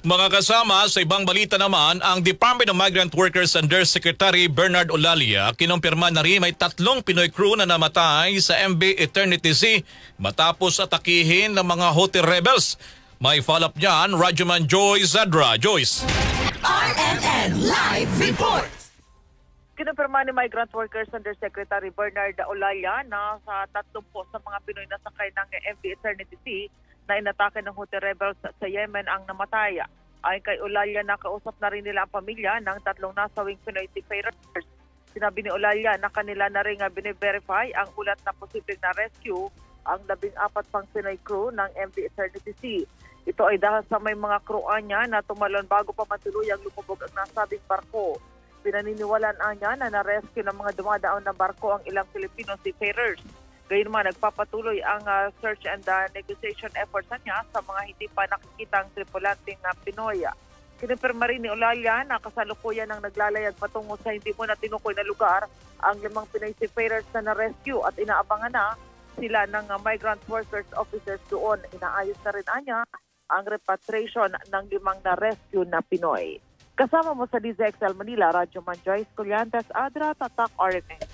Mga kasama, sa ibang balita naman, ang Department of Migrant Workers Undersecretary Bernard Olalia kinumpirma na rin may 3 Pinoy crew na namatay sa MV Eternity Sea matapos atakihin ng mga Houthi rebels. May follow-up niyan, Radyoman Joyce Zadra. Joyce. RMN Live Report! Kinumpirma ni Migrant Workers Undersecretary Bernard Olalia na sa 3 po sa mga Pinoy na sakay ng MV Eternity Sea na inatake ng Houthi rebels sa Yemen ang namatay. Ayon kay Olalia, nakausap na rin nila ang pamilya ng 3 nasawing Pinoy seafarers. Sinabi ni Olalia na kanila na rin bine-verify ang ulat na posibleng na rescue ang 14 pang Pinoy crew ng MV Eternity Sea. Ito ay dahil sa may mga crewan niya na tumalon bago pa matuluyang lumubog ang nasabing barko. Pinaniniwalaan niya na na-rescue ng mga dumadaon na barko ang ilang Filipino seafarers. Gayunman, nagpapatuloy ang search and negotiation efforts niya sa mga hindi pa nakikitang tripulanting Pinoy. Kinumpirma rin ni Olalia na kasalukuyan ang naglalayag patungo sa hindi mo na tinukoy na lugar ang 5 Pinoy seafarers na na-rescue at inaabangan na sila ng migrant workers officers doon. Inaayos na rin niya ang repatriation ng 5 na-rescue na Pinoy. Kasama mo sa DZXL Manila, Radyoman Joyce Colliantes, Adra, Tatak, RMN.